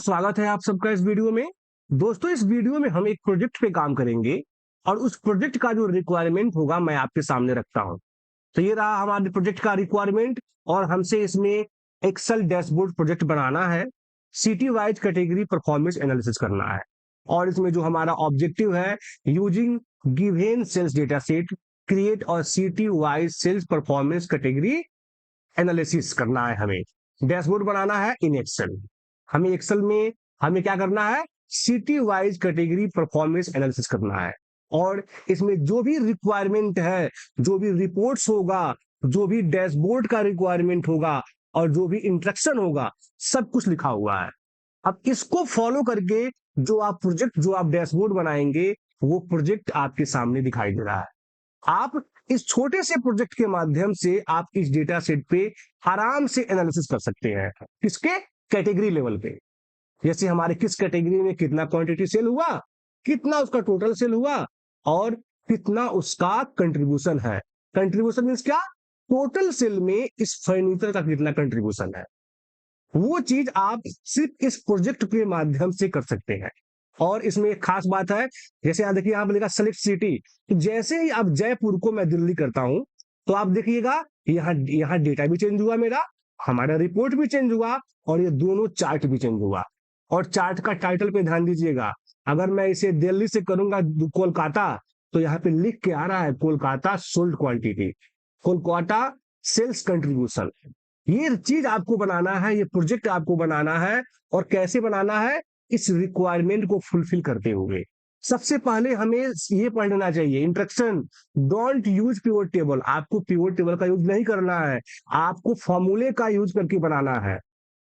स्वागत है आप सबका इस वीडियो में। दोस्तों, इस वीडियो में हम एक प्रोजेक्ट पे काम करेंगे और उस प्रोजेक्ट का जो रिक्वायरमेंट होगा मैं आपके सामने रखता हूं। तो ये रहा हमारे प्रोजेक्ट का रिक्वायरमेंट और हमसे इसमें एक्सेल डैशबोर्ड प्रोजेक्ट बनाना है। City wise category performance analysis करना है और इसमें जो हमारा ऑब्जेक्टिव है, using given sales data set create और city wise sales performance category analysis करना है। हमें डैशबोर्ड बनाना है इन एक्सेल। हमें एक्सेल में हमें क्या करना है, city wise category performance analysis करना है और इसमें जो भी रिक्वायरमेंट है, जो भी रिपोर्ट्स होगा, जो भी डैशबोर्ड का रिक्वायरमेंट होगा और जो भी इंस्ट्रक्शन होगा, सब कुछ लिखा हुआ है। अब इसको फॉलो करके जो आप डैशबोर्ड बनाएंगे, वो प्रोजेक्ट आपके सामने दिखाई दे रहा है। आप इस छोटे से प्रोजेक्ट के माध्यम से आप इस डेटा सेट पे आराम से एनालिसिस कर सकते हैं। किसके? कैटेगरी लेवल पे। जैसे हमारे किस कैटेगरी में कितना क्वांटिटी सेल हुआ, कितना उसका टोटल सेल हुआ और कितना उसका कंट्रीब्यूशन है। कंट्रीब्यूशन मीन्स क्या? टोटल सेल में इस फर्नीचर का कितना कंट्रीब्यूशन है। वो चीज आप सिर्फ इस प्रोजेक्ट के माध्यम से कर सकते हैं। और इसमें एक खास बात है, जैसे यहां देखिए, आप लिखा सेलेक्ट सिटी, तो जैसे ही आप जयपुर को मैं दिल्ली करता हूं, तो आप देखिएगा यहाँ यहाँ डेटा भी चेंज हुआ, मेरा हमारा रिपोर्ट भी चेंज हुआ और ये दोनों चार्ट भी चेंज हुआ। और चार्ट का टाइटल पे ध्यान दीजिएगा, अगर मैं इसे दिल्ली से करूंगा कोलकाता, तो यहाँ पे लिख के आ रहा है Kolkata sold quantity, Kolkata sales contribution. ये चीज आपको बनाना है, ये प्रोजेक्ट आपको बनाना है। और कैसे बनाना है? इस रिक्वायरमेंट को फुलफिल करते हुए सबसे पहले हमें ये पढ़ लेना चाहिए instruction. Don't use pivot table. आपको पिवट टेबल का यूज नहीं करना है, आपको फॉर्मूले का यूज करके बनाना है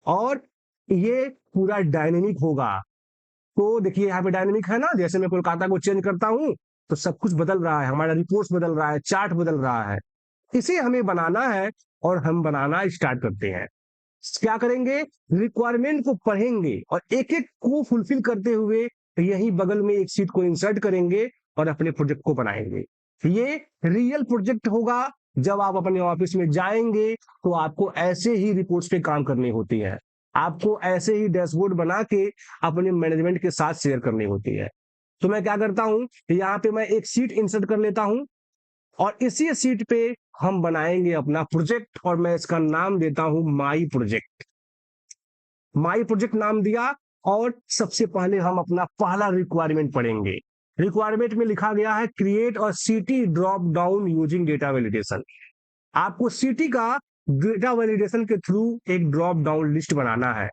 और ये पूरा डायनेमिक होगा। तो देखिए यहाँ पे डायनेमिक है ना, जैसे मैं कोलकाता को चेंज करता हूं तो सब कुछ बदल रहा है, हमारा रिपोर्ट्स बदल रहा है, चार्ट बदल रहा है। इसे हमें बनाना है और हम बनाना स्टार्ट करते हैं। क्या करेंगे? रिक्वायरमेंट को पढ़ेंगे और एक एक को फुलफिल करते हुए यही बगल में एक सीट को इंसर्ट करेंगे और अपने प्रोजेक्ट को बनाएंगे। ये रियल प्रोजेक्ट होगा। जब आप अपने ऑफिस में जाएंगे तो आपको ऐसे ही रिपोर्ट्स पे काम करनी होती है, आपको ऐसे ही डैशबोर्ड बना के अपने मैनेजमेंट के साथ शेयर करनी होती है। तो मैं क्या करता हूं, यहाँ पे मैं एक सीट इंसर्ट कर लेता हूं और इसी सीट पे हम बनाएंगे अपना प्रोजेक्ट और मैं इसका नाम देता हूं माई प्रोजेक्ट। माई प्रोजेक्ट नाम दिया और सबसे पहले हम अपना पहला रिक्वायरमेंट पढ़ेंगे। रिक्वायरमेंट में लिखा गया है क्रिएट और city drop down using data validation. आपको सिटी का डेटा वैलिडेशन के थ्रू एक ड्रॉप डाउन लिस्ट बनाना है।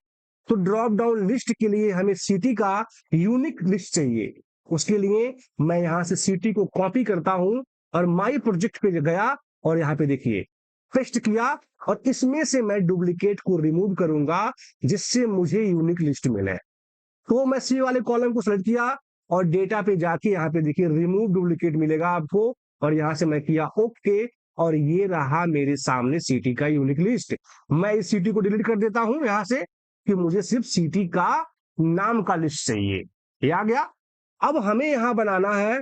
तो ड्रॉप डाउन लिस्ट के लिए हमें सिटी का यूनिक लिस्ट चाहिए। उसके लिए मैं यहां से सिटी को कॉपी करता हूं और माई प्रोजेक्ट पे गया और यहाँ पे देखिए पेस्ट किया और इसमें से मैं डुप्लीकेट को रिमूव करूंगा जिससे मुझे यूनिक लिस्ट मिले। तो मैं सी वाले कॉलम को सेलेक्ट किया और डेटा पे जाके यहाँ पे देखिए रिमूव डुप्लीकेट मिलेगा आपको और यहाँ से मैं किया ओके और ये रहा मेरे सामने सिटी का यूनिक लिस्ट। मैं इस सिटी को डिलीट कर देता हूं यहाँ से कि मुझे सिर्फ सिटी का नाम का लिस्ट चाहिए। ये आ गया। अब हमें यहाँ बनाना है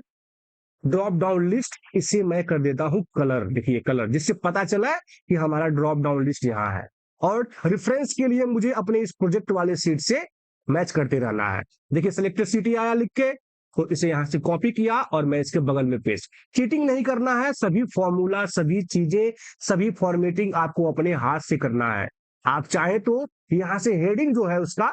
ड्रॉप डाउन लिस्ट। इसे मैं कर देता हूं कलर, देखिए कलर, जिससे पता चला है कि हमारा ड्रॉप डाउन लिस्ट यहाँ है। और रेफरेंस के लिए मुझे अपने इस प्रोजेक्ट वाले सीट से मैच करते रहना है। देखिए सिलेक्टेड सिटी आया लिख के, तो इसे यहां से कॉपी किया और मैं इसके बगल में पेस्ट। चीटिंग नहीं करना है, सभी फॉर्मूला, सभी चीजें, सभी फॉर्मेटिंग आपको अपने हाथ से करना है। आप चाहे तो यहां से हेडिंग जो है उसका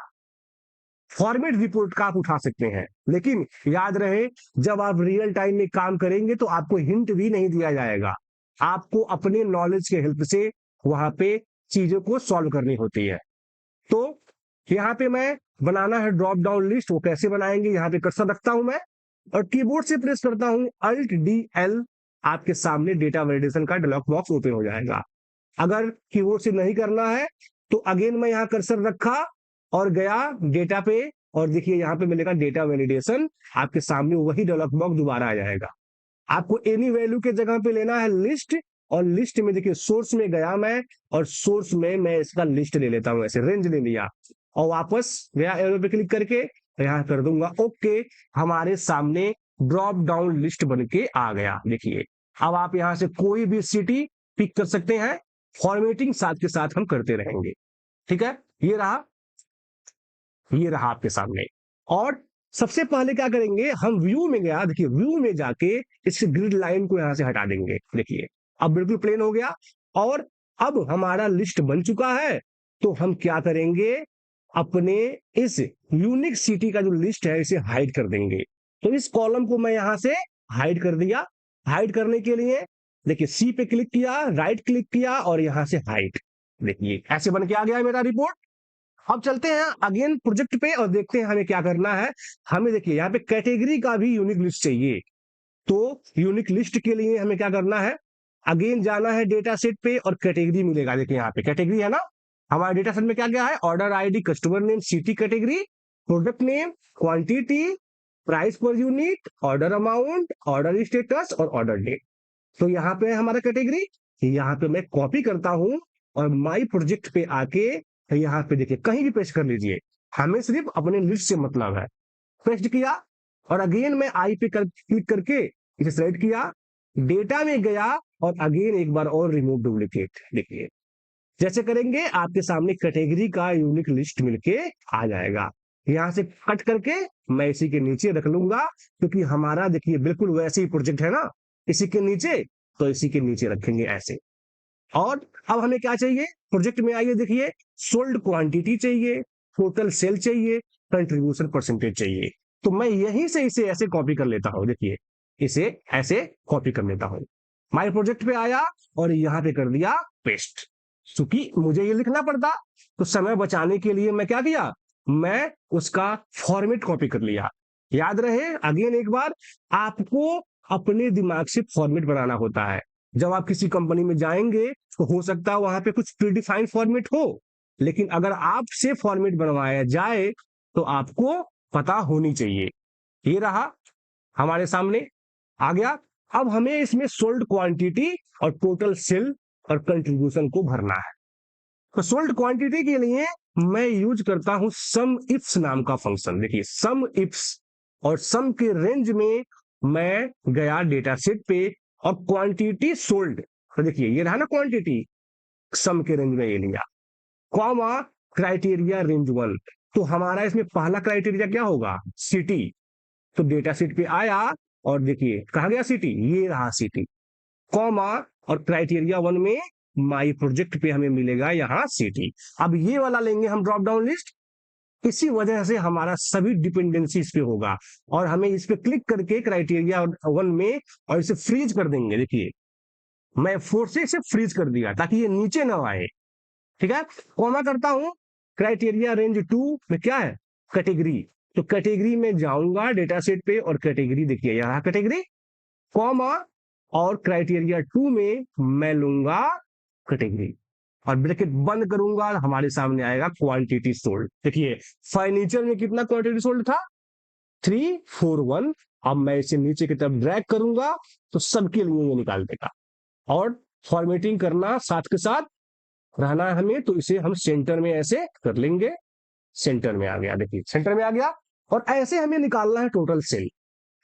फॉर्मेट रिपोर्ट का आप उठा सकते हैं, लेकिन याद रहे जब आप रियल टाइम में काम करेंगे तो आपको हिंट भी नहीं दिया जाएगा। आपको अपने नॉलेज के हेल्प से वहां पे चीजों को सॉल्व करनी होती है। तो यहाँ पे मैं बनाना है ड्रॉप डाउन लिस्ट। वो कैसे बनाएंगे, यहाँ पे कर्सर रखता हूं मैं और कीबोर्ड से प्रेस करता हूं अल्ट डी एल। आपके सामने डेटा वैलिडेशन का डायलॉग बॉक्स ओपन हो जाएगा। अगर कीबोर्ड से नहीं करना है तो अगेन मैं यहाँ कर्सर रखा और गया डेटा पे और देखिए यहाँ पे मिलेगा डेटा वैलिडेशन। आपके सामने वही डायलॉग बॉक्स दोबारा आ जाएगा। आपको एनी वैल्यू के जगह पे लेना है लिस्ट और लिस्ट में देखिए सोर्स में गया मैं और सोर्स में मैं इसका लिस्ट ले लेता हूं, ऐसे रेंज ले लिया और वापस गया एरो पे क्लिक करके यहां कर दूंगा ओके। हमारे सामने ड्रॉप डाउन लिस्ट बन के आ गया। देखिए अब आप यहां से कोई भी सिटी पिक कर सकते हैं। फॉर्मेटिंग साथ के साथ हम करते रहेंगे। ठीक है, ये रहा। ये रहा आपके सामने। और सबसे पहले क्या करेंगे, हम व्यू में गया, देखिए व्यू में जाके इस ग्रिड लाइन को यहां से हटा देंगे। देखिए अब बिल्कुल प्लेन हो गया। और अब हमारा लिस्ट बन चुका है। तो हम क्या करेंगे, अपने इस यूनिक सिटी का जो लिस्ट है इसे हाइड कर देंगे। तो इस कॉलम को मैं यहां से हाइड कर दिया। हाइड करने के लिए देखिए सी पे क्लिक किया, राइट क्लिक किया और यहां से हाइड। देखिए ऐसे बन के आ गया है मेरा रिपोर्ट। अब चलते हैं अगेन प्रोजेक्ट पे और देखते हैं हमें क्या करना है। हमें देखिए यहाँ पे कैटेगरी का भी यूनिक लिस्ट चाहिए। तो यूनिक लिस्ट के लिए हमें क्या करना है, अगेन जाना है डेटा सेट पे और कैटेगरी मिलेगा। देखिए यहाँ पे कैटेगरी है ना, हमारे डेटा सेट में क्या क्या है, order ID, customer name, city category, product name, quantity, price per unit, order amount, order status और ऑर्डर डेट। तो यहाँ पे है हमारा कैटेगरी। यहाँ पे मैं कॉपी करता हूं और माई प्रोजेक्ट पे आके यहाँ पे देखिए कहीं भी पेस्ट कर लीजिए, हमें सिर्फ अपने लिस्ट से मतलब है। पेस्ट किया और अगेन मैं आई पे क्लिक करके इसे सेलेक्ट किया, डेटा में गया और अगेन एक बार और रिमूव डुप्लीकेट। देखिए जैसे करेंगे आपके सामने कैटेगरी का यूनिक लिस्ट मिलके आ जाएगा। यहां से कट करके मैं इसी के नीचे रख लूंगा, क्योंकि हमारा देखिए बिल्कुल वैसे ही प्रोजेक्ट है ना, इसी के नीचे। तो इसी के नीचे रखेंगे ऐसे। और अब हमें क्या चाहिए, प्रोजेक्ट में आइए, देखिए सोल्ड क्वांटिटी चाहिए, टोटल सेल चाहिए, कंट्रीब्यूशन परसेंटेज चाहिए। तो मैं यहीं से इसे ऐसे कॉपी कर लेता हूं। देखिए इसे ऐसे कॉपी कर लेता हूं, माय प्रोजेक्ट पे आया और यहां पे कर दिया पेस्ट। क्योंकि मुझे ये लिखना पड़ता, तो समय बचाने के लिए मैं क्या किया, मैं उसका फॉर्मेट कॉपी कर लिया। याद रहे अगेन एक बार, आपको अपने दिमाग से फॉर्मेट बनाना होता है। जब आप किसी कंपनी में जाएंगे तो हो सकता है वहां पे कुछ प्रीडिफाइंड फॉर्मेट हो, लेकिन अगर आपसे फॉर्मेट बनवाया जाए तो आपको पता होनी चाहिए। ये रहा हमारे सामने आ गया। अब हमें इसमें सोल्ड क्वांटिटी और टोटल सेल और कंट्रीब्यूशन को भरना है। तो सोल्ड क्वांटिटी के लिए मैं यूज करता हूं सम इफ्स नाम का फंक्शन। देखिए सम इफ्स, और सम के रेंज में मैं गया डेटा सेट पे और क्वांटिटी सोल्ड, तो देखिए ये रहा ना क्वांटिटी, सम के रेंज में ये लिया, कॉमा क्राइटेरिया रेंज वन। तो हमारा इसमें पहला क्राइटेरिया क्या होगा, सिटी। तो डेटा सेट पे आया और देखिए कहा गया सिटी, ये रहा सिटी, कॉमा और क्राइटेरिया वन में माई प्रोजेक्ट पे हमें मिलेगा यहाँ सिटी। अब ये वाला लेंगे हम ड्रॉप डाउन लिस्ट, इसी वजह से हमारा सभी डिपेंडेंसी इस पे होगा। और हमें इस पे क्लिक करके क्राइटेरिया वन में और इसे फ्रीज कर देंगे। देखिए मैं फोर्स से इसे फ्रीज कर दिया ताकि ये नीचे ना आए। ठीक है, कॉमा करता हूं, क्राइटेरिया रेंज टू में क्या है, कैटेगरी। तो कैटेगरी में जाऊंगा डेटा सेट पे और कैटेगरी देखिए यहां कैटेगरी, कॉमा और क्राइटेरिया टू में मैं लूंगा कैटेगरी और ब्रैकेट बंद करूंगा, हमारे सामने आएगा क्वांटिटी सोल्ड। देखिए फर्नीचर में कितना क्वांटिटी सोल्ड था, 341। अब मैं इसे नीचे की तरफ ड्रैग करूंगा तो सबके लिए ये निकाल देगा। और फॉर्मेटिंग करना साथ के साथ रहना है हमें, तो इसे हम सेंटर में ऐसे कर लेंगे। सेंटर में आ गया, देखिए सेंटर में आ गया। और ऐसे हमें निकालना है टोटल सेल।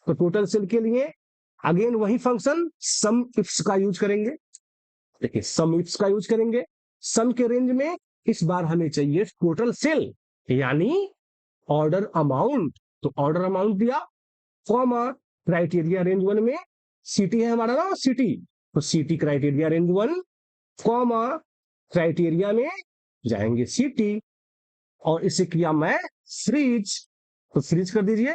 तो टोटल सेल के लिए अगेन वही फंक्शन सम इफ्स का यूज करेंगे। देखिए सम इफ्स का यूज करेंगे, सम के रेंज में इस बार हमें चाहिए टोटल सेल यानी ऑर्डर अमाउंट। तो ऑर्डर अमाउंट दिया, कॉमा क्राइटेरिया रेंज वन में सिटी है हमारा ना, सिटी, तो city criteria range one, comma criteria में जाएंगे सिटी और इसे किया मैं फ्रीज। तो फ्रीज कर दीजिए,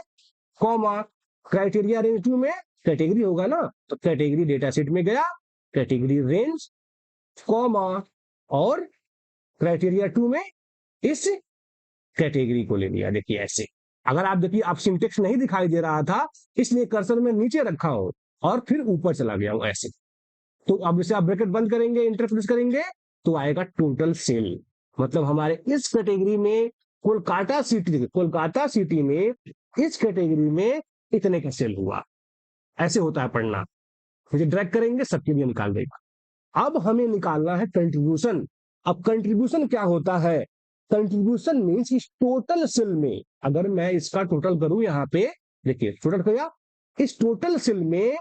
कॉमा क्राइटेरिया रेंज टू में कैटेगरी होगा ना, तो कैटेगरी डेटा सेट में गया, कैटेगरी रेंज, कॉमा और क्राइटेरिया टू में इस कैटेगरी को ले लिया। देखिए ऐसे, अगर आप देखिए आप सिंटेक्स नहीं दिखाई दे रहा था इसलिए कर्सर में नीचे रखा हूं और फिर ऊपर चला गया हूं ऐसे। तो अब इसे आप ब्रैकेट बंद करेंगे, इंटर प्रेस करेंगे तो आएगा टोटल सेल। मतलब हमारे इस कैटेगरी में कोलकाता सिटी, देखिए कोलकाता सिटी में इस कैटेगरी में इतने का सेल हुआ। ऐसे होता है पढ़ना, मुझे ड्रैग करेंगे सबके लिए निकाल देगा। अब हमें निकालना है कंट्रीब्यूशन। अब कंट्रीब्यूशन क्या होता है, कंट्रीब्यूशन मीन्स इस टोटल सेल में अगर मैं इसका टोटल करूं यहाँ पे, देखिए टोटल किया, इस टोटल सेल में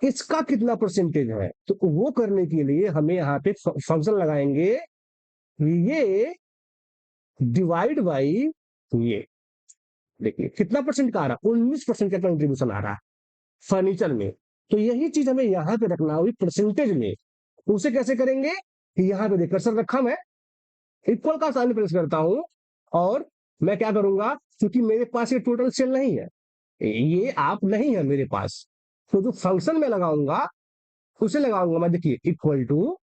इसका कितना परसेंटेज है, तो वो करने के लिए हमें यहाँ पे फंक्शन लगाएंगे, ये डिवाइड बाई ये देखिए कितना परसेंट का आ रहा है, 19% का कंट्रीब्यूशन आ रहा है फर्नीचर में। तो यही चीज हमें यहाँ पे रखना होगी परसेंटेज में। उसे कैसे करेंगे कि यहाँ पे देखकर सर रखा मैं इक्वल का साइन प्रेस करता हूं, और मैं क्या करूंगा, क्योंकि मेरे पास ये टोटल सेल नहीं है, ये आप नहीं है मेरे पास, तो जो फंक्शन में लगाऊंगा उसे लगाऊंगा मैं, देखिए इक्वल टू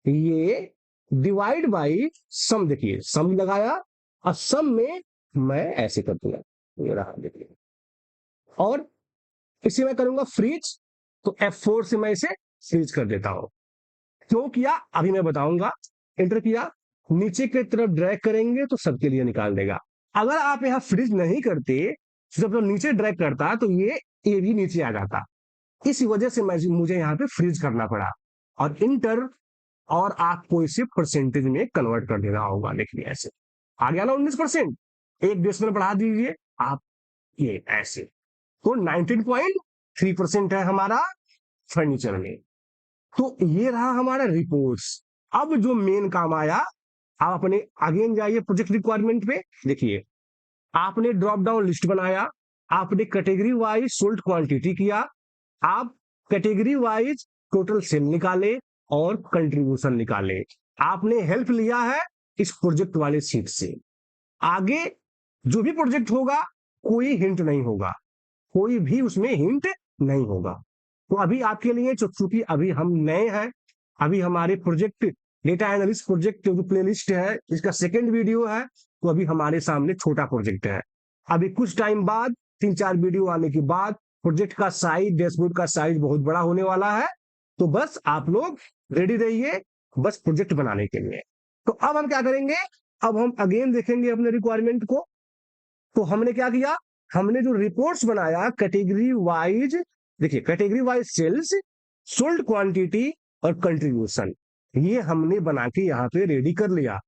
ये डिवाइड बाई सम, देखिए सम लगाया और सम में मैं ऐसे कर दूंगा, ये रहा देखिए, और इसे मैं करूंगा फ्रीज, तो F4 से मैं इसे फ्रीज कर देता हूं। क्यों किया अभी मैं बताऊंगा। एंटर किया, नीचे की तरफ ड्रैग करेंगे तो सबके लिए निकाल देगा। अगर आप यहां फ्रीज नहीं करते, जब तो नीचे ड्रैग करता तो ये भी नीचे आ जाता, इस वजह से मुझे यहाँ पे फ्रीज करना पड़ा और इंटर, और आपको इसे परसेंटेज में कन्वर्ट कर देना होगा। देखिए ऐसे आ गया ना 19%, एक डेसिमल बढ़ा दीजिए आप, ये ऐसे, तो 19.3% है हमारा फर्नीचर में। तो ये रहा हमारा रिपोर्ट्स। अब जो मेन काम आया, आप अपने अगेन जाइए प्रोजेक्ट रिक्वायरमेंट पे, देखिए आपने ड्रॉप डाउन लिस्ट बनाया, आपने कैटेगरी वाइज सोल्ड क्वांटिटी किया, आप कैटेगरी वाइज टोटल सेल निकाले और कंट्रीब्यूशन निकाले। आपने हेल्प लिया है इस प्रोजेक्ट वाले सीट से। आगे जो भी प्रोजेक्ट होगा कोई हिंट नहीं होगा, कोई भी उसमें हिंट नहीं होगा। तो अभी आपके लिए चूंकि अभी हम नए हैं, अभी हमारे प्रोजेक्ट डेटा एनालिस्ट प्रोजेक्ट जो प्लेलिस्ट है इसका सेकंड वीडियो है, तो अभी हमारे सामने छोटा प्रोजेक्ट है। अभी कुछ टाइम बाद 3-4 वीडियो आने के बाद प्रोजेक्ट का साइज, डैशबोर्ड का साइज बहुत बड़ा होने वाला है। तो बस आप लोग रेडी रहिए बस प्रोजेक्ट बनाने के लिए। तो अब हम क्या करेंगे, अब हम अगेन देखेंगे अपने रिक्वायरमेंट को। तो हमने क्या किया, हमने जो रिपोर्ट्स बनाया कैटेगरी वाइज, देखिए category wise sales, sold quantity और कंट्रीब्यूशन, ये हमने बना के यहाँ पे रेडी कर लिया।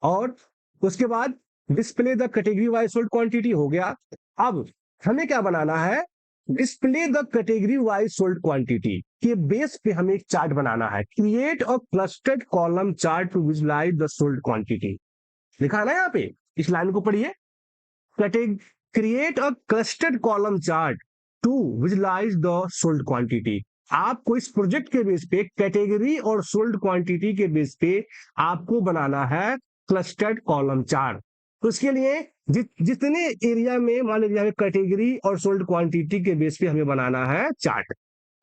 और उसके बाद display the category wise sold quantity हो गया। अब हमें क्या बनाना है, display the category wise sold quantity के बेस पे हमें एक चार्ट बनाना है। Create a clustered column chart to visualize the sold quantity, लिखा है ना यहाँ पे, इस लाइन को पढ़िए, create a clustered column chart to visualize the sold quantity. आपको इस प्रोजेक्ट के बेस पे कैटेगरी और सोल्ड क्वांटिटी के बेस पे आपको बनाना है क्लस्टर्ड कॉलम चार्ट। तो इसके लिए जितने एरिया में मान लीजिए कैटेगरी और सोल्ड क्वांटिटी के बेस पे हमें बनाना है चार्ट,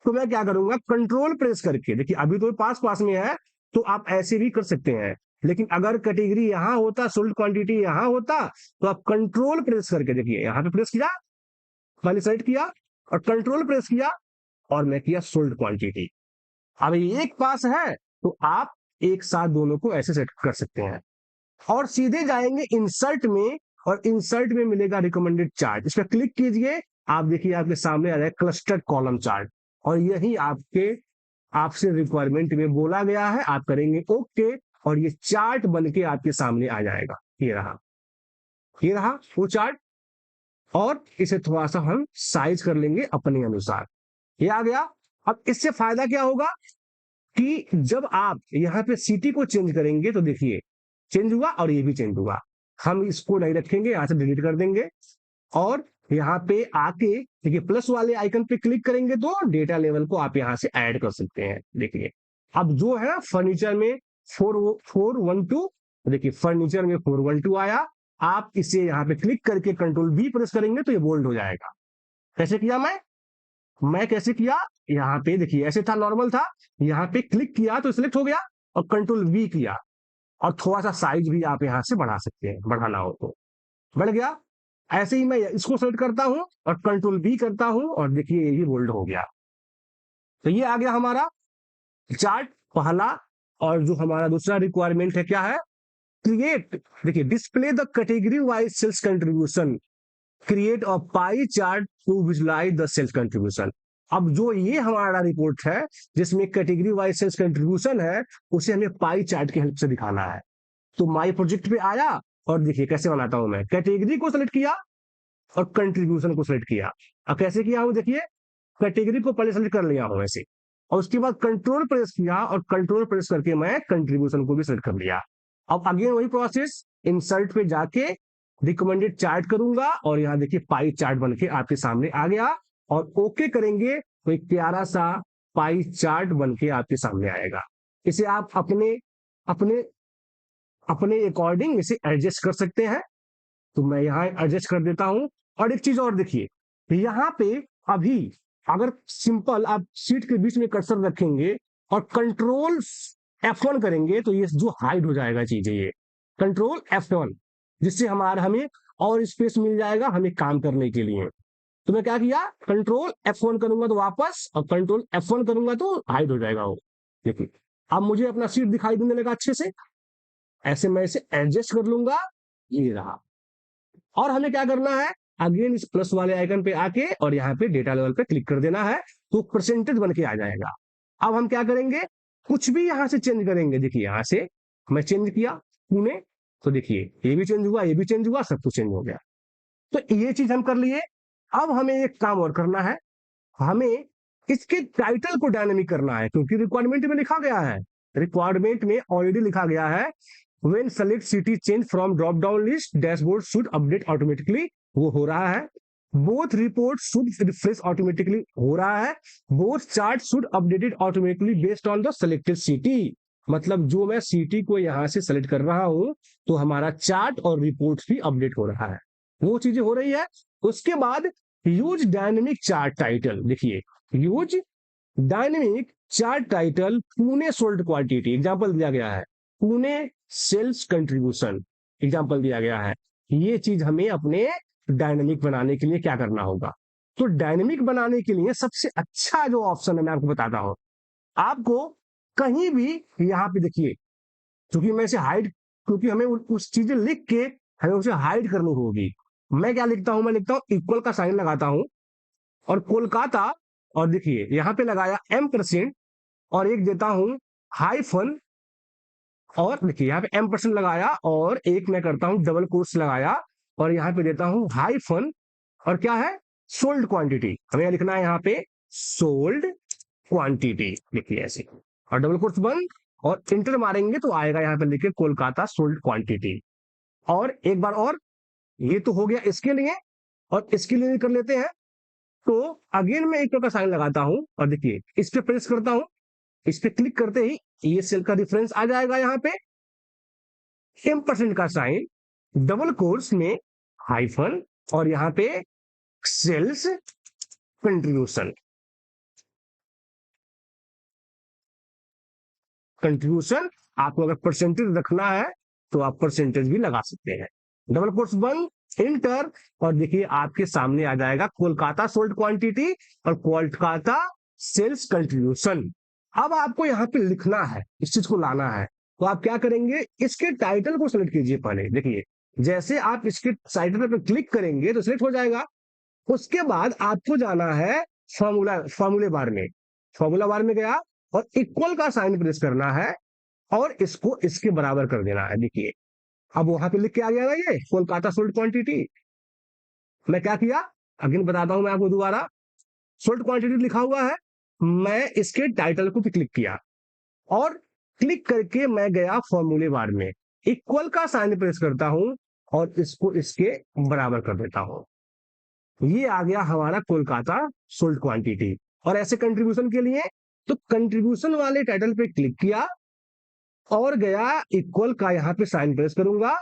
तो मैं क्या करूंगा, कंट्रोल प्रेस करके, देखिए अभी तो पास पास में है तो आप ऐसे भी कर सकते हैं, लेकिन अगर कैटेगरी यहां होता, सोल्ड क्वांटिटी यहां होता, तो आप कंट्रोल प्रेस करके, देखिए यहां पे प्रेस किया, मैंने सेलेक्ट किया और कंट्रोल प्रेस किया और मैं किया सोल्ड क्वांटिटी। अब एक पास है तो आप एक साथ दोनों को ऐसे सेट कर सकते हैं और सीधे जाएंगे इंसर्ट में, और इंसर्ट में मिलेगा रिकमेंडेड चार्ट, इस पर क्लिक कीजिए, आप देखिए आपके सामने आ जाए क्लस्टर्ड कॉलम चार्ट, और यही आपके आपसे रिक्वायरमेंट में बोला गया है। आप करेंगे ओके और ये चार्ट बन के आपके सामने आ जाएगा। ये रहा, ये रहा वो चार्ट, और इसे थोड़ा सा हम साइज कर लेंगे अपने अनुसार। ये आ गया। अब इससे फायदा क्या होगा कि जब आप यहाँ पे सिटी को चेंज करेंगे तो देखिए चेंज हुआ और ये भी चेंज हुआ। हम इसको नहीं रखेंगे, यहां से डिलीट कर देंगे और यहाँ पे आके देखिए प्लस वाले आइकन पे क्लिक करेंगे तो डेटा लेवल को आप यहाँ से ऐड कर सकते हैं। देखिए अब जो है फर्नीचर में 412, देखिए फर्नीचर में 412 आया। आप इसे यहाँ पे क्लिक करके कंट्रोल V प्रेस करेंगे तो ये बोल्ड हो जाएगा। कैसे किया मैं कैसे किया, यहाँ पे देखिए ऐसे था, नॉर्मल था, यहाँ पे क्लिक किया तो सिलेक्ट हो गया और कंट्रोल V किया, और थोड़ा सा साइज भी आप यहाँ से बढ़ा सकते हैं, बढ़ाना हो तो बढ़ गया। ऐसे ही मैं इसको सेलेक्ट करता हूं और कंट्रोल B करता हूं और देखिए ये बोल्ड हो गया। तो ये आ गया हमारा चार्ट पहला। और जो हमारा दूसरा रिक्वायरमेंट है क्या है, क्रिएट, देखिए display the category wise sales contribution, create a pie chart to visualize the sales contribution. अब जो ये हमारा रिपोर्ट है जिसमें कैटेगरी वाइज सेल्स कंट्रीब्यूशन है, उसे हमें पाई चार्ट की हेल्प से दिखाना है। तो माई प्रोजेक्ट पे आया और देखिए कैसे बनाता हूं मैं, कैटेगरी को सेलेक्ट किया और कंट्रीब्यूशन को सेलेक्ट किया। अब कैसे किया हूं, देखिए कैटेगरी को पहले सेलेक्ट कर लिया हूं ऐसे, और उसके बाद कंट्रोल प्रेस किया और कंट्रोल प्रेस करके मैं कंट्रीब्यूशन को भी सेलेक्ट कर लिया। अब अगेन वही प्रोसेस, इंसर्ट पे जाके रिकमेंडेड चार्ट करूंगा और यहाँ देखिए पाई चार्ट बन के आपके सामने आ गया, और ओके करेंगे तो एक प्यारा सा पाई चार्ट बन के आपके सामने आएगा। इसे आप अपने अपने अपने अकॉर्डिंग इसे एडजस्ट कर सकते हैं। तो मैं यहाँ एडजस्ट कर देता हूं। और एक चीज और देखिए, यहाँ पे अभी अगर सिंपल आप सीट के बीच में कर्सर रखेंगे और कंट्रोल F1 करेंगे तो ये जो हाइड हो जाएगा चीजें, ये कंट्रोल F1, जिससे हमें और स्पेस मिल जाएगा हमें काम करने के लिए। तो मैं क्या किया, कंट्रोल F1 करूंगा तो वापस, और कंट्रोल F1 करूंगा तो हाइड हो जाएगा वो। देखिए अब मुझे अपना सीट दिखाई देने लगा अच्छे से। ऐसे मैं इसे एडजस्ट कर लूंगा, ये रहा। और हमें क्या करना है, अगेन इस प्लस वाले आइकन पे आके और यहाँ पे डेटा लेवल पे क्लिक कर देना है, तो परसेंटेज बन के आ जाएगा। अब हम क्या करेंगे, कुछ भी यहाँ से चेंज करेंगे। देखिए यहाँ से मैं चेंज किया पुणे, तो देखिए ये भी चेंज हुआ, ये भी चेंज हुआ, सब कुछ चेंज हो गया। तो ये चीज हम कर लिए। अब हमें एक काम और करना है, हमें इसके टाइटल को डायनेमिक करना है, क्योंकि रिक्वायरमेंट में लिखा गया है, रिक्वायरमेंट में ऑलरेडी लिखा गया है when select city change from drop down list dashboard should update automatically, वो हो रहा है। both reports should refresh automatically, हो रहा है। both charts should updated automatically based on the selected city, मतलब जो मैं सिटी को यहां से सेलेक्ट कर रहा हूं तो हमारा चार्ट और रिपोर्ट भी अपडेट हो रहा है, वो चीजें हो रही है। उसके बाद यूज डायनेमिक चार्ट टाइटल, देखिए use dynamic chart title Pune sold quantity example दिया गया है, पुणे सेल्स कंट्रीब्यूशन एग्जांपल दिया गया है। ये चीज हमें अपने डायनेमिक बनाने के लिए क्या करना होगा, तो डायनेमिक बनाने के लिए सबसे अच्छा जो ऑप्शन है मैं आपको बताता हूं। आपको कहीं भी यहाँ पे देखिए, क्योंकि मैं इसे हाइड, क्योंकि हमें उस चीजें लिख के हमें उसे हाइड करनी होगी। मैं क्या लिखता हूं, मैं लिखता हूं इक्वल का साइन लगाता हूं और कोलकाता, और देखिए यहाँ पे लगाया M%, और एक देता हूं हाइफन, और देखिए यहाँ पे M% लगाया और एक मैं करता हूं डबल कोट्स लगाया और यहाँ पे देता हूं हाइफन, और क्या है, सोल्ड क्वांटिटी। हमें लिखना है यहाँ पे सोल्ड क्वांटिटी, देखिए ऐसे, और डबल कोट्स बंद, और इंटर मारेंगे तो आएगा यहाँ पे लिखे कोलकाता सोल्ड क्वांटिटी। और एक बार और, ये तो हो गया इसके लिए, और इसके लिए कर लेते हैं। तो अगेन मैं एक का साइन लगाता हूं और देखिए इस पे प्रेस करता हूं, इस पे क्लिक करते ही ये सेल का रेफरेंस आ जाएगा, यहाँ पे M% का साइन डबल कोर्स में हाइफन, और यहाँ पे सेल्स कंट्रीब्यूशन, कंट्रीब्यूशन आपको अगर परसेंटेज रखना है तो आप परसेंटेज भी लगा सकते हैं। डबल कोर्स बंद, इंटर, और देखिए आपके सामने आ जाएगा कोलकाता सोल्ड क्वांटिटी और कोलकाता सेल्स कंट्रीब्यूशन। अब आपको यहाँ पे लिखना है, इस चीज को लाना है, तो आप क्या करेंगे, इसके टाइटल को सिलेक्ट कीजिए पहले। देखिए जैसे आप इसके टाइटल पर क्लिक करेंगे तो सिलेक्ट हो जाएगा। उसके बाद आपको जाना है फॉर्मूले बार में, फॉर्मूला बार में गया और इक्वल का साइन प्रेस करना है और इसको इसके बराबर कर देना है। देखिए अब वहां पे लिख के आ गया ना ये कोलकाता सोल्ड क्वांटिटी। मैं क्या किया, अगेन बताता हूं मैं आपको दोबारा, सोल्ड क्वांटिटी लिखा हुआ है, मैं इसके टाइटल को भी क्लिक किया और क्लिक करके मैं गया फॉर्मूले बार में, इक्वल का साइन प्रेस करता हूं और इसको इसके बराबर कर देता हूं। ये आ गया हमारा कोलकाता सोल्ड क्वांटिटी। और ऐसे कंट्रीब्यूशन के लिए तो कंट्रीब्यूशन वाले टाइटल पे क्लिक किया और गया इक्वल का यहाँ पे साइन प्रेस करूंगा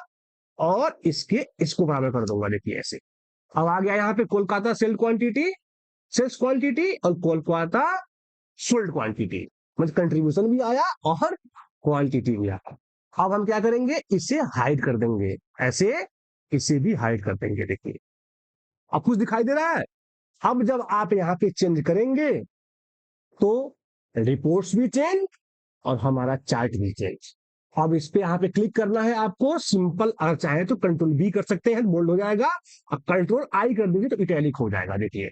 और इसको बराबर कर दूंगा। देखिए ऐसे अब आ गया यहाँ पे Kolkata sale quantity, sales quantity और कोलकाता सोल्ड क्वांटिटी, मतलब कंट्रीब्यूशन भी आया और क्वांटिटी भी आया। अब हम क्या करेंगे, इसे हाइड कर देंगे, ऐसे इसे भी हाइड कर देंगे। देखिए अब कुछ दिखाई दे रहा है। अब जब आप यहाँ पे चेंज करेंगे तो रिपोर्ट्स भी चेंज और हमारा चार्ट भी चेंज। अब इस पे यहाँ पे क्लिक करना है आपको, सिंपल, अगर चाहे तो कंट्रोल बी कर सकते हैं, बोल्ड हो जाएगा। अब कंट्रोल आई कर देंगे तो इटैलिक हो जाएगा। देखिए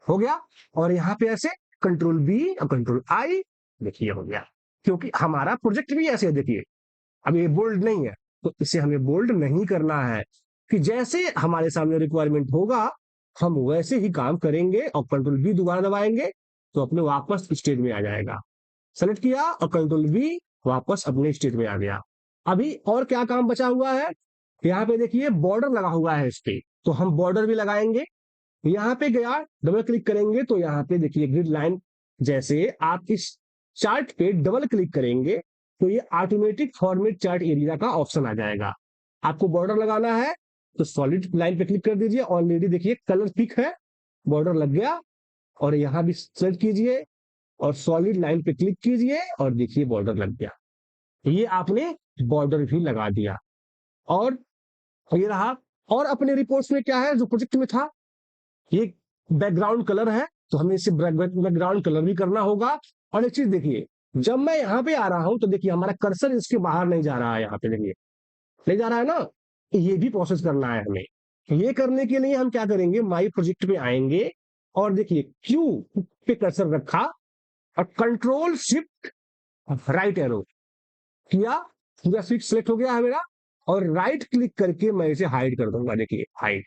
हो गया। और यहाँ पे ऐसे कंट्रोल बी और कंट्रोल आई, देखिए हो गया, क्योंकि हमारा प्रोजेक्ट भी ऐसे है। देखिए अब ये बोल्ड नहीं है तो इसे हमें बोल्ड नहीं करना है, कि जैसे हमारे सामने रिक्वायरमेंट होगा हम वैसे ही काम करेंगे, और कंट्रोल बी दोबारा दबाएंगे तो अपने वापस स्टेट में आ जाएगा। सेलेक्ट किया और कंट्रोल बी, वापस अपने स्टेट में आ गया। अभी और क्या काम बचा हुआ है, यहाँ पे देखिए बॉर्डर लगा हुआ है इस पे, तो हम बॉर्डर भी लगाएंगे। यहाँ पे गया, डबल क्लिक करेंगे तो यहाँ पे देखिए ग्रिड लाइन, जैसे आप इस चार्ट पे डबल क्लिक करेंगे तो ये ऑटोमेटिक फॉर्मेट चार्ट एरिया का ऑप्शन आ जाएगा। आपको बॉर्डर लगाना है तो सॉलिड लाइन पे क्लिक कर दीजिए, ऑलरेडी देखिए कलर पिक है, बॉर्डर लग गया। और यहाँ भी सेलेक्ट कीजिए और सॉलिड लाइन पे क्लिक कीजिए और देखिए बॉर्डर लग गया। ये आपने बॉर्डर भी लगा दिया। और ये रहा। और अपने रिपोर्ट्स में क्या है जो प्रोजेक्ट में था, ये बैकग्राउंड कलर है, तो हमें इसे बैकग्राउंड कलर भी करना होगा। और एक चीज देखिए, जब मैं यहाँ पे आ रहा हूं तो देखिए हमारा कर्सर इसके बाहर नहीं जा रहा है, यहाँ पे देखिए नहीं जा रहा है ना, तो ये भी प्रोसेस करना है हमें। ये करने के लिए हम क्या करेंगे, माई प्रोजेक्ट पे आएंगे और देखिए क्यू पे कर्सर रखा और कंट्रोल शिफ्ट राइट एरो किया, पूरा सीट सिलेक्ट हो गया है मेरा। और राइट क्लिक करके मैं इसे हाइड कर दूंगा, देखिए हाइड,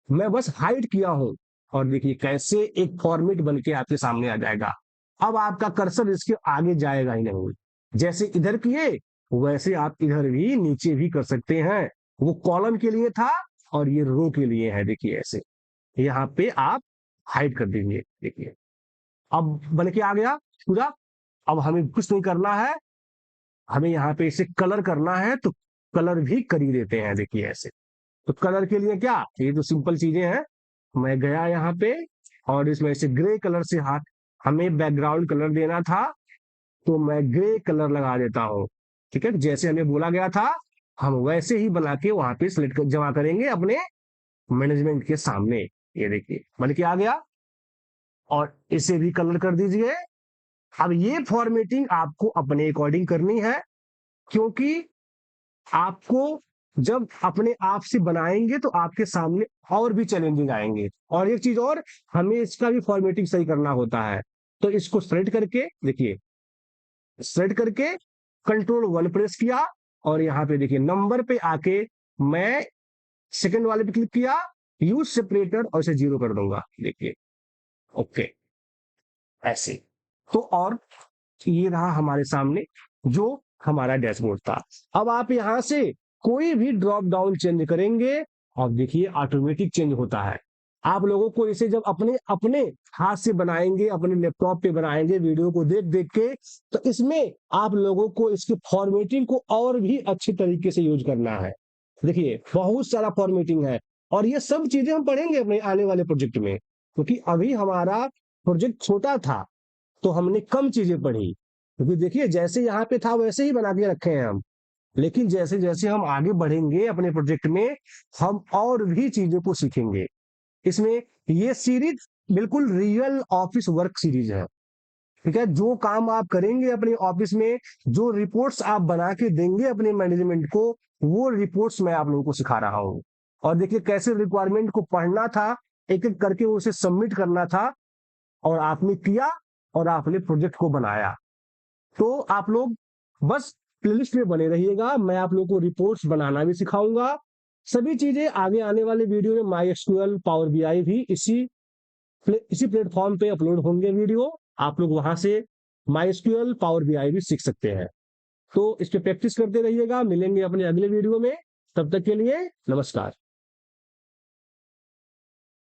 मैं बस हाइड किया हूं। और देखिए कैसे एक फॉर्मेट बन के आपके सामने आ जाएगा। अब आपका कर्सर इसके आगे जाएगा ही नहीं, जैसे इधर किए वैसे आप इधर भी नीचे भी कर सकते हैं। वो कॉलम के लिए था और ये रो के लिए है, देखिए ऐसे यहाँ पे आप हाइड कर देंगे। देखिए अब बन के आ गया पूरा। अब हमें कुछ नहीं करना है, हमें यहाँ पे इसे कलर करना है तो कलर भी कर ही देते हैं, देखिए ऐसे। तो कलर के लिए क्या, ये तो सिंपल चीजें हैं। मैं गया यहाँ पे और इसमें से ग्रे कलर से हाथ, हमें बैकग्राउंड कलर देना था तो मैं ग्रे कलर लगा देता हूँ। ठीक है, जैसे हमें बोला गया था हम वैसे ही बना के वहां पे सिलेक्ट जमा करेंगे अपने मैनेजमेंट के सामने। ये देखिए बन के आ गया और इसे भी कलर कर दीजिए। अब ये फॉर्मेटिंग आपको अपने अकॉर्डिंग करनी है, क्योंकि आपको जब अपने आप से बनाएंगे तो आपके सामने और भी चैलेंजिंग आएंगे। और एक चीज और, हमें इसका भी फॉर्मेटिंग सही करना होता है। तो इसको सेलेक्ट करके देखिए, सेलेक्ट करके कंट्रोल 1 प्रेस किया और यहाँ पे देखिए नंबर पे आके मैं सेकंड वाले पे क्लिक किया, यूज सेपरेटर और इसे 0 कर दूंगा, देखिए ओके ऐसे। तो और ये रहा हमारे सामने जो हमारा डैशबोर्ड था। अब आप यहां से कोई भी ड्रॉप डाउन चेंज करेंगे और देखिए ऑटोमेटिक चेंज होता है। आप लोगों को इसे जब अपने अपने हाथ से बनाएंगे, अपने लैपटॉप पे बनाएंगे वीडियो को देख देख के, तो इसमें आप लोगों को इसके फॉर्मेटिंग को और भी अच्छे तरीके से यूज करना है। देखिए बहुत सारा फॉर्मेटिंग है और ये सब चीजें हम पढ़ेंगे अपने आने वाले प्रोजेक्ट में, क्योंकि अभी हमारा प्रोजेक्ट छोटा था तो हमने कम चीजें पढ़ी। क्योंकि देखिए जैसे यहाँ पे था वैसे ही बना के रखे हैं हम, लेकिन जैसे जैसे हम आगे बढ़ेंगे अपने प्रोजेक्ट में हम और भी चीजों को सीखेंगे। इसमें ये सीरीज बिल्कुल रियल ऑफिस वर्क सीरीज है। ठीक है, जो काम आप करेंगे अपने ऑफिस में, जो रिपोर्ट्स आप बना के देंगे अपने मैनेजमेंट को, वो रिपोर्ट्स मैं आप लोगों को सिखा रहा हूँ। और देखिए कैसे रिक्वायरमेंट को पढ़ना था, एक एक करके उसे सबमिट करना था, और आपने किया और आपने प्रोजेक्ट को बनाया। तो आप लोग बस प्लेलिस्ट में बने रहिएगा, मैं आप लोगों को रिपोर्ट्स बनाना भी सिखाऊंगा। सभी चीजें आगे आने वाले वीडियो में माई एसक्यूएल पावर बीआई भी इसी प्लेटफॉर्म पे अपलोड होंगे वीडियो। आप लोग वहां से माई एसक्यूएल पावर बीआई भी सीख सकते हैं। तो इस पे प्रैक्टिस करते रहिएगा, मिलेंगे अपने अगले वीडियो में। तब तक के लिए नमस्कार।